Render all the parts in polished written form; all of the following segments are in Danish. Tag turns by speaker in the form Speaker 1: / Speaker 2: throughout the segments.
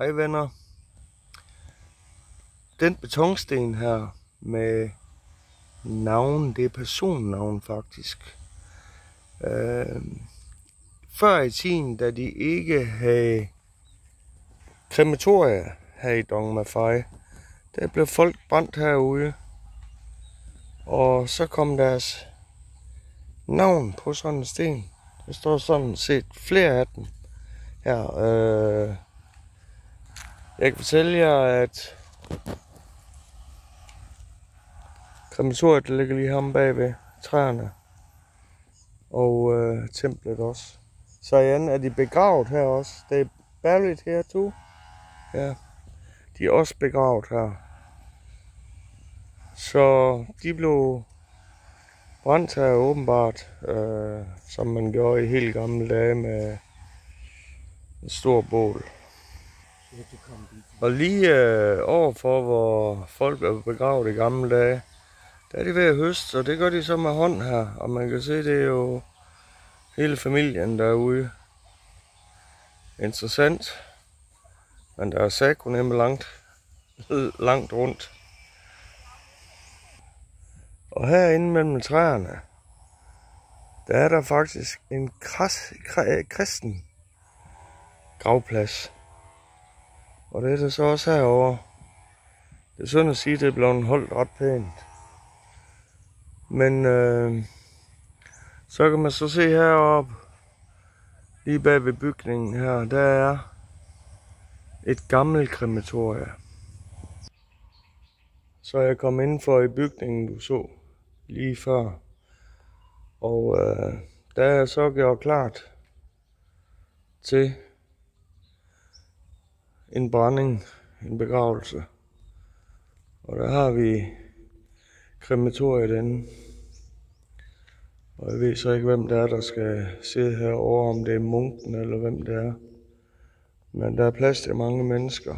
Speaker 1: Hej venner. Den betonsten her med navn, det er personnavn faktisk. Før i tiden, da de ikke havde krematorier her i Dong Ma Fai, der blev folk brændt herude. Og så kom deres navn på sådan en sten. Der står sådan set flere af dem her. Jeg kan fortælle jer, at krematoriet ligger lige ham bagved træerne. Og templet også. Så igen er de begravet her også. Det er buried her too. Ja, de er også begravet her. Så de blev brændt her åbenbart, som man gjorde i helt gamle dage med en stor bål. Og lige overfor, hvor folk er begravet i gamle dage, der er de ved at høste, og det gør de så med hånd her. Og man kan se, det er jo hele familien derude. Interessant. Men der er sækko nemlig langt rundt. Og herinde mellem træerne, der er der faktisk en kristen gravplads. Og det er der så også herovre. Det er sådan at sige, at det er blevet holdt ret pænt. Men så kan man så se heroppe, lige bag ved bygningen her, der er et gammelt krematorie. Så jeg kom indenfor i bygningen, du så lige før. Og der er jeg så gjort klart til en brænding, en begravelse. Og der har vi krematoriet inde. Og jeg ved så ikke, hvem det er, der skal sidde herovre, om det er munken eller hvem det er. Men der er plads til mange mennesker.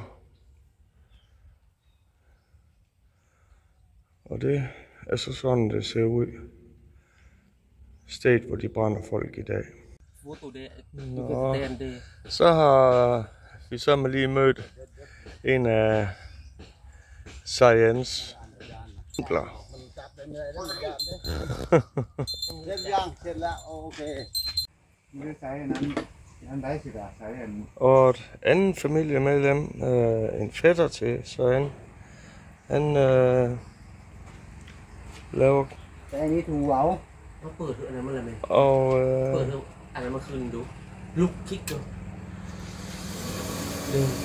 Speaker 1: Og det er så sådan, det ser ud. Stedet, hvor de brænder folk i dag. Nå, så har vi så med lige mødt en af Sayans onkler. Og et andet familiemedlem, en fætter til Sayan, han laver og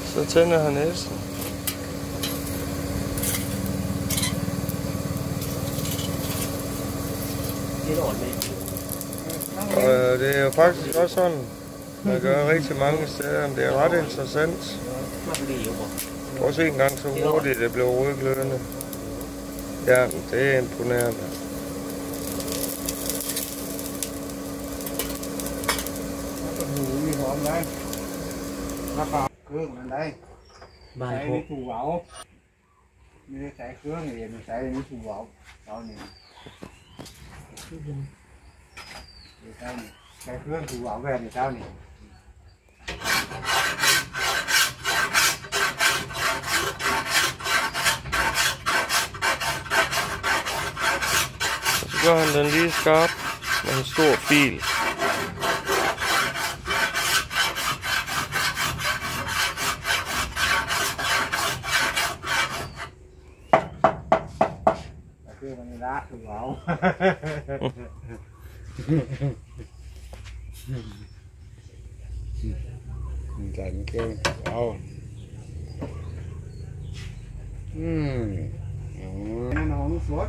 Speaker 1: så tænder han næsten. Og det er jo faktisk også sådan, man gør rigtig mange steder, men det er ret interessant. Prøv at se en gang så hurtigt det blev rødglødende. Ja, det er imponerende.
Speaker 2: Chạy đi thù vào. Như chạy cứa này mình chạy đi thù vào. Đó nè. Chạy cứa thù vào về thì sao nè.
Speaker 1: Så gør han den lige skarp med en stor fil.
Speaker 2: Dần kêu wow. Nó không sốt.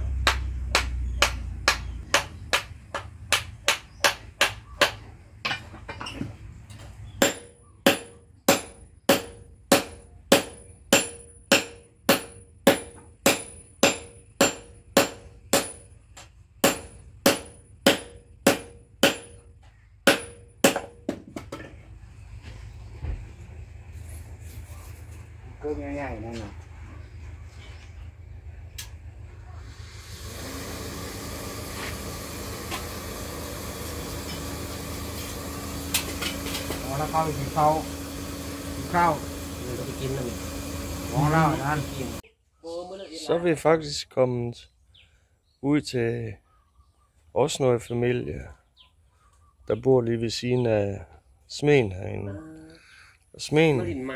Speaker 2: Cứ nhảy nhảy này nè. Nó cao thì sau, cao.
Speaker 1: Så er vi faktisk kommet ud til også noget familie, der bor lige ved siden af smeden herinde. Og smeden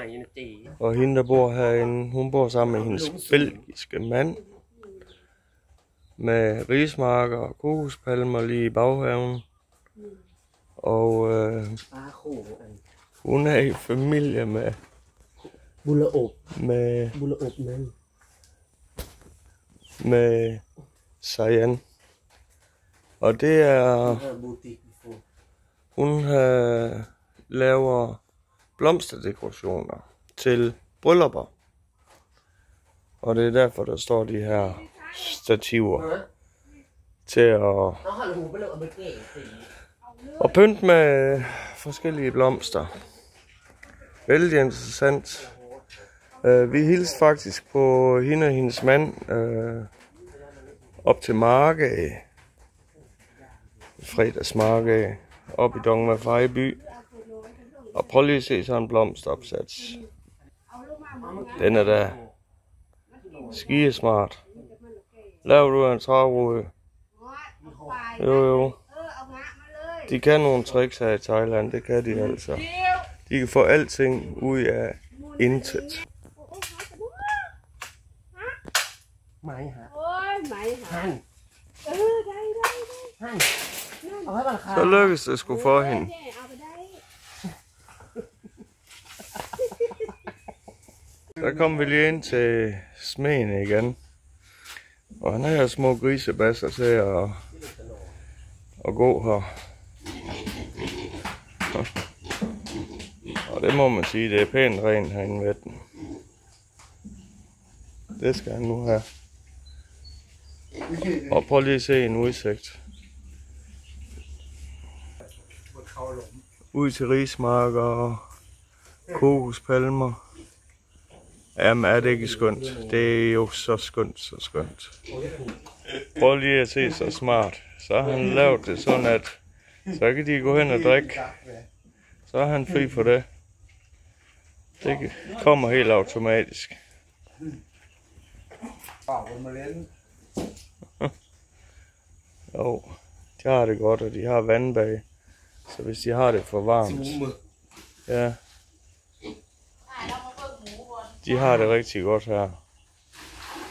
Speaker 1: og hende, der bor herinde, hun bor sammen med hendes belgiske mand. Med rismarker og kokospalmer lige i baghaven. Og hun er i familie med med Sayan. Og det er, hun laver blomsterdekorationer til bryllupper. Og det er derfor, der står de her stativer til at pynte med forskellige blomster. Vældig interessant. Vi hilste faktisk på hende og hendes mand op til Marked. Fredagsmarked op i Dongma by. Og prøv lige at se sådan en blomsteropsats. Den er da skidesmart. Laver du en trærude? Jo. De kan nogle tricks her i Thailand, det kan de altså. De kan få alting ud af intet. Så lykkes det sgu for hende. Så kom vi lige ind til smeden igen. Og han har små grisebasser til at gå her. Og det må man sige, det er pænt rent herinde ved den. Det skal han nu have. Og prøv lige at se en udsigt. Ud til rismarker og kokospalmer. Jamen er det ikke skønt? Det er jo så skønt. Prøv lige at se så smart. Så har han lavet det sådan, at så kan de gå hen og drikke. Så er han fri for det. Det kommer helt automatisk. Jo, de har det godt, og de har vandbag. Så hvis de har det for varmt, ja, de har det rigtig godt her.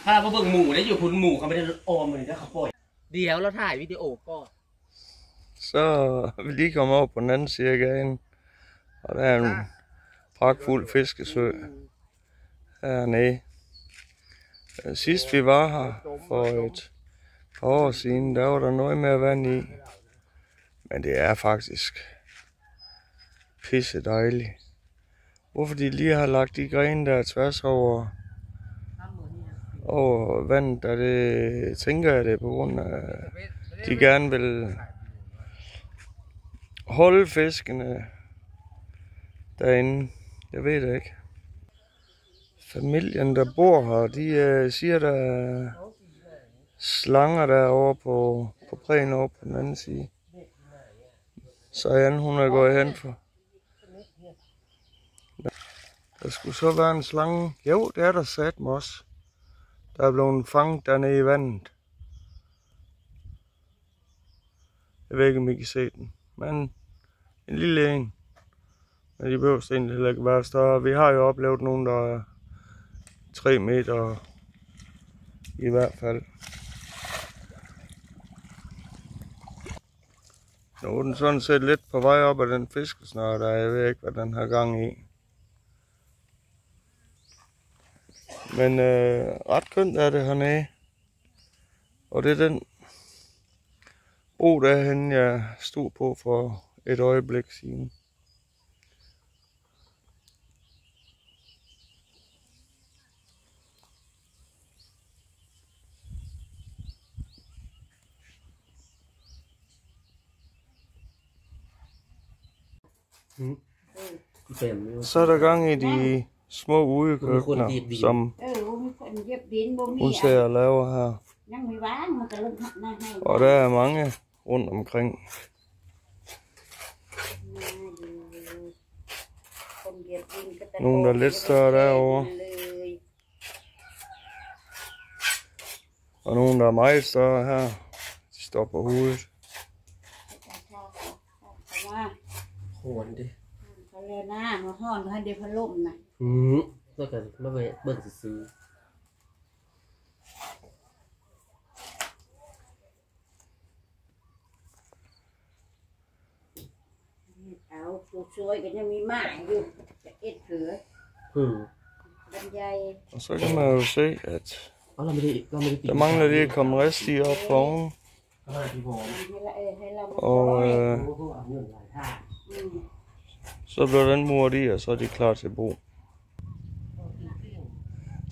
Speaker 3: ถ้าเราเบิ่งหมูได้อยู่คุณหมูเขาไม่ได้ออมเลยนะเขาปล่อยเดี๋ยวเราถ่ายวิดีโอก่อน
Speaker 1: Så er vi lige kommet over på den anden side af gaden, og der er en pragtfuld fiskesø hernede. Sidst vi var her for et par år siden, der var der noget mere vand i, men det er faktisk pisse dejligt. Hvorfor de lige har lagt de grene der tværs over vandet, der det tænker jeg det på grund af, de gerne vil holde fiskene derinde. Jeg ved det ikke. Familien, der bor her, de siger, der er slanger derovre på prægen over på den anden side. Så Jan, hun er gået hen for. Der skulle så være en slange. Jo, det er der satme også. Der er blevet fanget dernede i vandet. Jeg ved ikke, om I kan se den. Men en lille en. Men de behøver egentlig heller ikke være større. Vi har jo oplevet nogen, der er 3 meter i hvert fald. Nu er den sådan set lidt på vej op af den fiskesnøre, der jeg ved ikke, hvad den har gang i. Men ret kønt er det hernede. Og det er den bro derhen, jeg stod på for et øjeblik siden. Så er der gang i de små udekøkkener, som hun ser og laver her. Og der er mange rundt omkring. Nogle, der er lidt større derovre. Og nogle, der er meget større her. De står på hovedet.
Speaker 3: Hånd det.
Speaker 4: เขาเลยหน้ามาห้อนเขาให้เดี๋ยวพัดลมนะ
Speaker 3: แล้วกันมาเบิ่งซื้อ
Speaker 4: เอาผู้ช่วยก็ยังมีหมาอยู่จะเอ็ดเผือบ
Speaker 3: รรยาย
Speaker 1: Og så kan man jo se, at
Speaker 3: เราไม่ได้ปิด
Speaker 1: der mangler lige at komme resti op på oven.
Speaker 4: ให้เรา
Speaker 1: Og
Speaker 3: เอาเงินหลายท่า
Speaker 1: så bliver den muret i, og så er de klar til brug.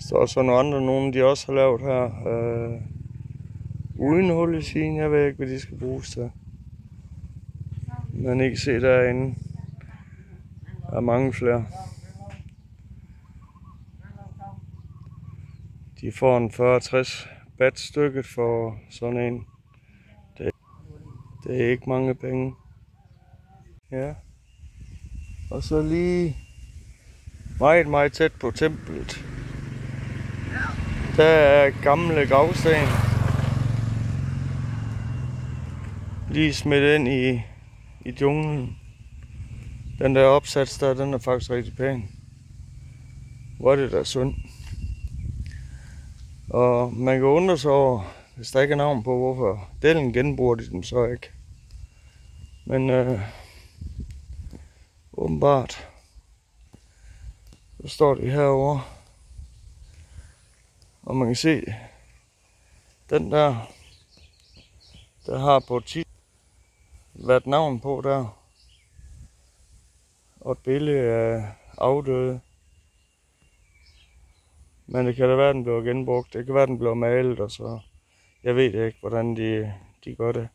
Speaker 1: Så er så nogle andre, nogle de også har lavet her. Uden hul i siden, jeg ved ikke, hvad de skal bruges til. Man ikke se derinde. Der er mange flere. De får en 40-60 bat stykket for sådan en. Det er ikke mange penge. Ja. Og så lige meget tæt på templet. Der er gamle gravsten. Lige smidt ind i junglen. Den der opsats der, den er faktisk rigtig pæn. Hvor er det da synd. Og man kan undre sig over, hvis der ikke er navn på, hvorfor delen genbruger de dem så ikke. Men åbenbart, så står de herovre. Og man kan se, den der har på tit været navn på der. Og et billede af afdøde. Men det kan da være, den bliver genbrugt. Det kan være, den bliver malet, og så... Jeg ved ikke, hvordan de gør det.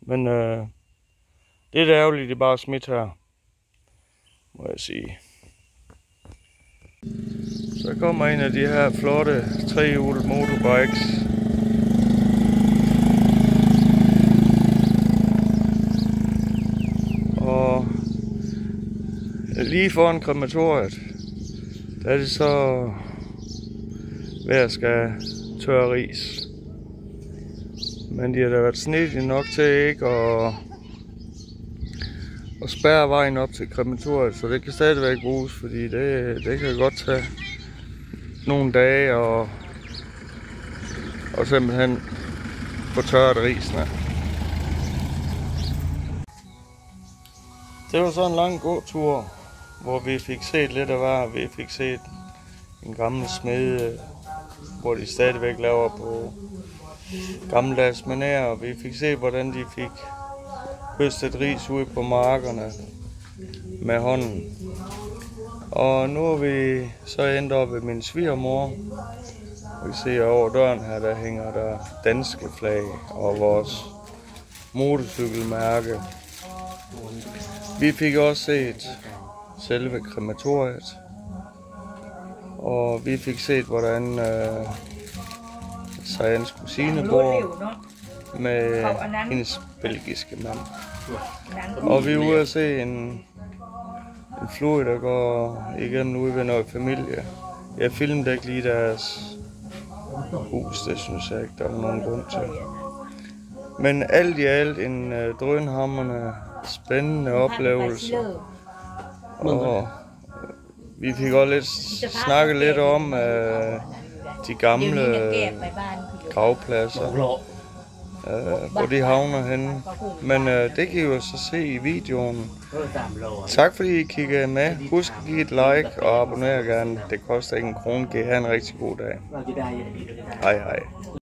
Speaker 1: Men det er da ærgerligt, de bare smidt her. Må jeg sige. Så kommer en af de her flotte trehjulede motorbikes. Og lige foran krematoriet, der er det så ved at skal tørre ris. Men de har da været snittige nok til ikke at spærre vejen op til krematoriet, så det kan stadigvæk bruges, fordi det kan godt tage nogle dage og simpelthen få tørret risene. Det var så en lang gåtur, hvor vi fik set lidt af hver. Vi fik set en gammel smede, hvor de stadigvæk laver på gammeldags manér, og vi fik set, hvordan de fik høstet ris ude på markerne med hånden. Og nu er vi så endt op ved min svigermor. Vi ser over døren her, der hænger der danske flag og vores motorcykelmærke. Vi fik også set selve krematoriet, og vi fik set, hvordan Sayans kusine bor med hendes belgiske mand. Og vi er ude at se en flod, der går igennem ude ved noget familie. Jeg filmede ikke lige deres hus, det synes jeg ikke, der var nogen grund til. Men alt i alt en drønhamrende, spændende oplevelse. Og vi fik også lidt snakket lidt om de gamle gravpladser, hvor de havner henne. Men det kan I jo så se i videoen. Tak fordi I kiggede med. Husk at give et like og abonner gerne. Det koster ikke en krone. Giv jer en rigtig god dag. Hej hej.